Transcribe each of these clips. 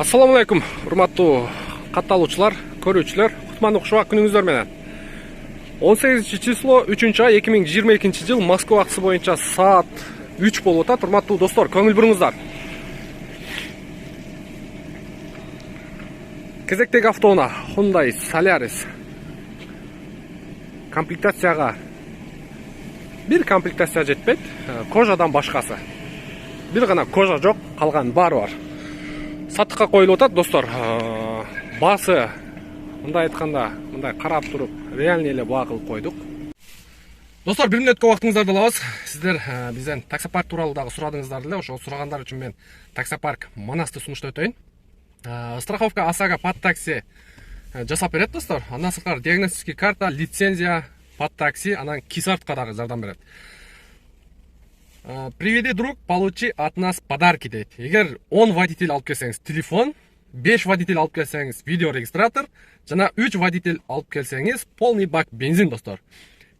Assalamu алейкум, урматтуу катталуучулар, көрүүчүлөр. Кутмандуу кушубак күнүңүздөр менен. 18 число 3-ай 2022 жыл Москва убактысы боюнча саат 3 болуп атат. Урматтуу достор, көңүл буруңуздар. Кезектеги автоунаа Hyundai Solaris комплектацияга бир комплектация жетпейт, кожадан башкасы. Бир гана кожа жок, калган баары бар. Сатыкка коюлуп атат, достор. Басы мындай айтканда, мындай карап туруп, реальный эле баа кылып койдук. Достор, бир мүнөткө убактыңыздарды алабыз. Сиздер бизден таксопарк тууралуу дагы сурадыңыздар эле. Ошол сурагандар үчүн мен таксопарк Манасты сунуштап өтөйүн. Страховка ОСАГО под такси жасап берет, достор. Андан сырткары диагностический карта, лицензия под такси, анан кисартка дагы жардам берет. Приведи друг, получи от нас подарки дейт. Эгер 10 водитель алып келсеңиз телефон, 5 водитель алып келсеңиз видеорегистратор, жана 3 водитель алып келсеңиз полный бак бензин, достор.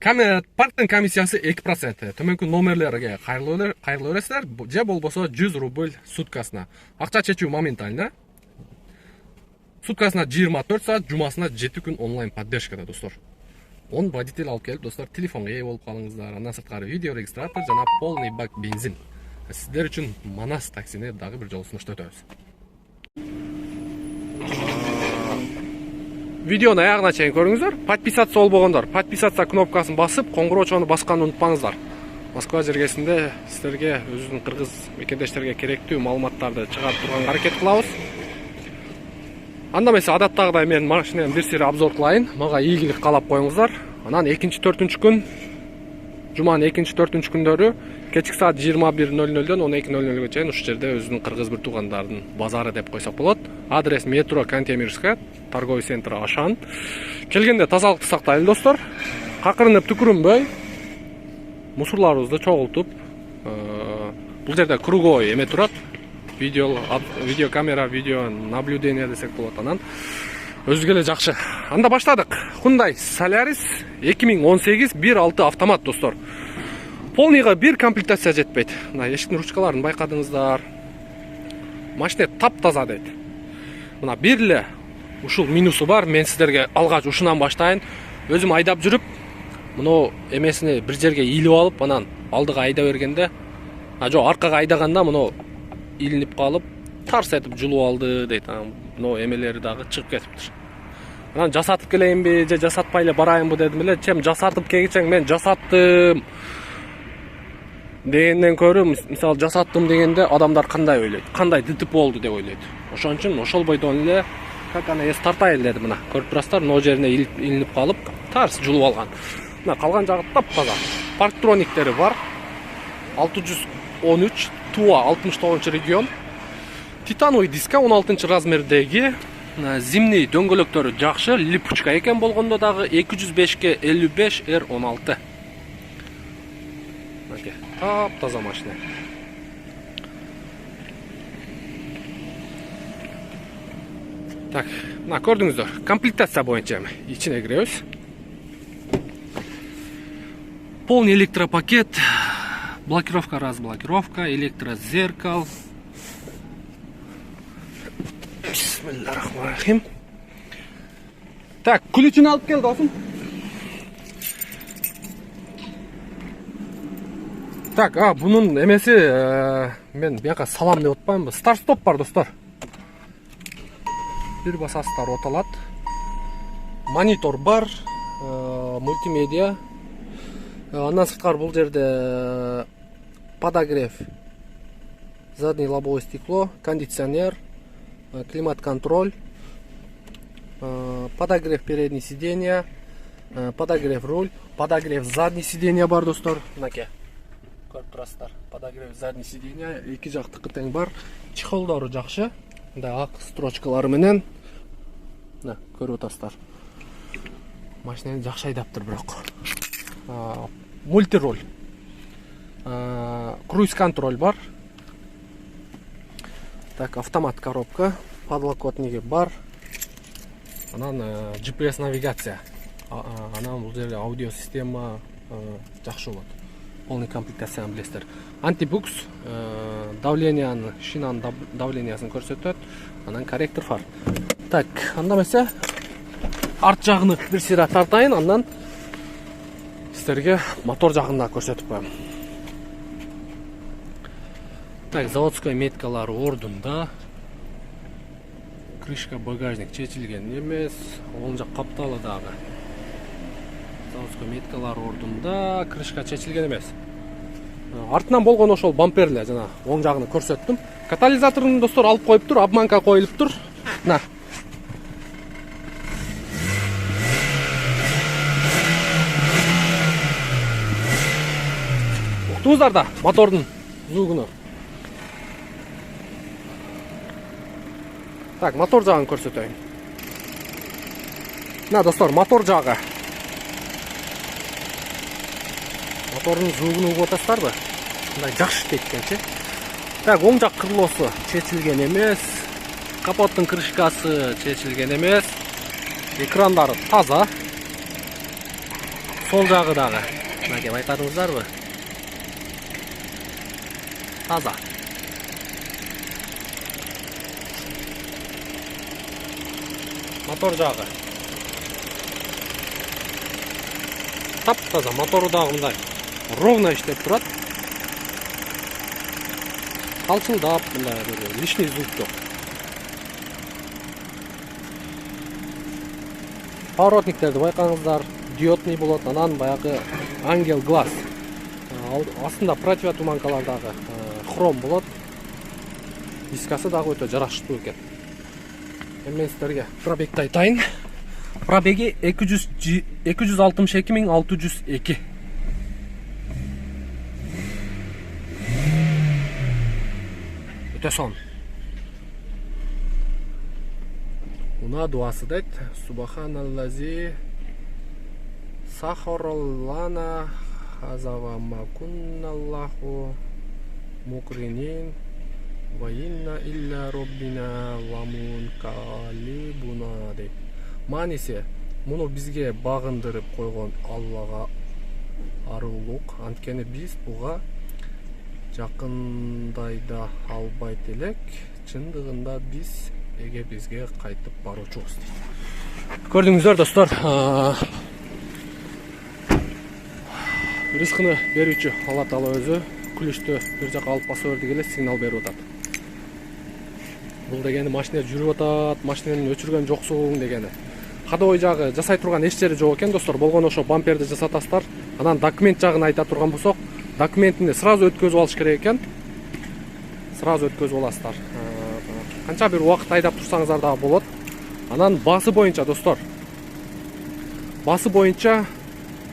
Парктын комиссиясы 2%. Төмөнкү номерлерге кайрылып бересиздер, же болбосо 100 рубль суткасына. Акча чечүү моментально. Суткасына 24 саат, жумасына 7 күн онлайн поддержкада, достор. 10 водитель алып келип, достор, телефонго ээ болуп калыңыздар. Андан сырткары видеорегистратор жана полный бак бензин. Сиздер үчүн Манас таксини дагы бир жолу сунуштап өтөбүз. Видеону аягына чейин көрүңүздөр. Подписаться болбогондор, подписаться кнопкасын басып, коңгуроочону басканды унутпаңыздар. Москва жергесинде сиздерге өзүбүздүн кыргыз мекендештерге керектүү маалыматтарды чыгарып турганга аракет кылабыз. Анда эмесе адаттагыдай мен машинаны бир сири обзор кылайын. Мага ийгилик каалап коюңуздар. Анан 2-4 күн, жуманын 2-4 күндөрү кечки саат 21:00-дөн 12:00-га чейин ушул жерде өзүнүн кыргыз бир туугандардын базары деп койсок болот. Адрес метро Кантемирская, торговый центр Ашан. Келгенде тазалыкты сактайлы, достор. Какырынып түкүрүнбөй, мусурларыбызды чогултуп, бул жерде круговой эме турат. Видеокамера, видео наблюдение десек болот. Анан өзүгө эле жакшы. Анда баштадык. Hyundai Solaris 2018 1.6 автомат, достор. Полныйга бир комплектация жетпейт. Мына эшиктин ручкаларын байкадыңыздар. Машина таптаза дейт. Мына бир эле ушул минусу бар. Мен сиздерге алгач ушунан баштайын. Өзүм айдап жүрүп, мына эмесини бир жерге ийилип алып, анан алдыга айда бергенде, жок, аркага айдаганда мына илинип калып, тарс этип жулуп алды дейт. Мына эмелери дагы чыгып кетиптир. Анан жасатып келейинби, же жасатпай эле барайынбы дедим эле. Чем жасатып келгичең, мен жасаттым дегенден көрү, мисалы жасаттым дегенде адамдар кандай ойлойт? Кандай ДТП болду деп ойлойт. Ошон үчүн ошол бойдон эле как ана эс тартайын дедим. Мына көрүп турасыздар, мына жерине илинип калып, тарс жулуп алган. Мына калган жагы таптаза. Парктрониктери бар. 613 Туа 69 регион. Титановый диска 16 размердеги. Зимний дөңгөлөктөрү жакшы, липучка экен болгондо дагы 205-ке 55 R16. Мына таптаза машина. Так, мына көрдүңүздөр. Комплектация боюнча ичине киребиз. Полный электропакет. Блокировка, разблокировка, электрозеркал. Бисмиллахиррахманиррахим. Так, ключун алып кел, досум. Так, бунун эмеси мен бияка салам деп атпаймынбы. Старт-стоп бар, достор. Бир басасыздар оталат. Монитор бар, мультимедиа. Андан сырткары бул жерде подогрев, задний лобовое стекло, кондиционер, климат-контроль, подогрев передние сиденья, подогрев руль, подогрев задний сиденья бар, достор. Мынаке көрүп турасыздар, подогрев задний сиденья, эки жактыкы тең бар. Чехолдору жакшы, мындай ак строчкалары менен. Мына көрүп атасыздар. Машинаны жакшы айдаптыр бирок. Мультироль, круиз-контроль бар. Так, автомат коробка, подлокотниги бар. Анан GPS навигация. Анан бул жерде аудио система жакшы болот. полный комплектацияны билесиздер. Антибукс давленияны, шинанын давлениясын көрсөтөт. Анан корректор фар. Так, анда эмесе арт жагын бир сыйра тартайын, андан сіздерге мотор жағында көрсетіп қоямын. Так, заводской меткалары ордында. Крышка багажник чечилген емес, оң жақ қапталы дағы. Заводской меткалары ордында, крышка чечилген емес. Артынан болгон ошол бамперле жана оң жагын көрсөттүм. Катализаторун достор алып коюп тур, обманка коюлуп тур. На. Уктуңуздар да мотордун звугуну. Так, мотор жагын көрсөтөйүн. На, достор, мотор жагы. Мотордун звугуну угуп атасыздарбы? Мындай жакшы теккенчи. Так, оң жак крылосу чечилген эмес. Капоттун крышкасы чечилген эмес. Экрандары таза. Сол жагы дагы. Мынакей байкадыңыздарбы? Таза. Мотор жагы. Тап-таза, мотору дагы мындай ровно иштеп турат. Калчылдап, мындай лишний звук жок. Поворотниктерди байкаңыздар, диодный болот, анан баягы ангел глаз. Астында противотуманкалардагы хром болот. Дискасы дагы өтө жараштуу экен. Мен сіздерге пробегти айтайын. Пробеги 262.602. Өтө сон. Уна дуасы дейт. Субханаллази сахараллана хазава макунналлаху мукринин ва инна илля роббина ва мункалибуна дейт. Мааниси, муну бизге багындырып койгон Аллага арулук. Анткени биз буга жакындай да албайт элек. Чындыгында биз эге бизге кайтып баруучубуз дейт. Көрдүңүздөр достор, рызкыны берүүчү Алла Таала өзү күлүштү бир жака алып баса берди эле сигнал берип атат. Бул дегени машина жүрүп атат, машинаны өчүргөн жоксуң дегени. Кадой жагы жасай турган эч жери жок экен достор. Болгон ошо бамперди жасатасыздар. Анан документ жагын айта турган болсок, документини сразу өткөзүп алыш керек экен. Сразу өткөзүп аласыздар. Канча бир убакыт айдап турсаңыздар дагы болот. Анан басы боюнча достор. Басы боюнча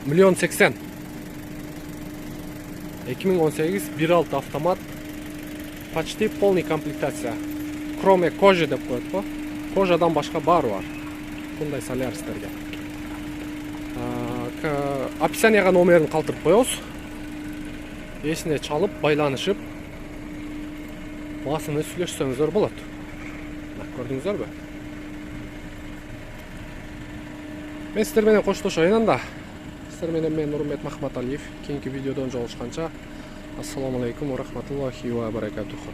1.080.000. 2018 1.6 автомат. Почти полный комплектация. Кроме кожи деп коет го. Кожадан башка баары бар. Мындай соляристерге. Описанияга номерин калтырып коебуз. Эсине чалып, байланышып, басыны сүйлөшсөңүздөр болот. Көрдүңүздөрбү? Мен сиздер менен коштошоюн анда. Сиздер менен мен Нурмет Махматалиев. Кийинки видеодон жолугушканча, ассаламу алейкум ва рахматуллахи ва баракатуху.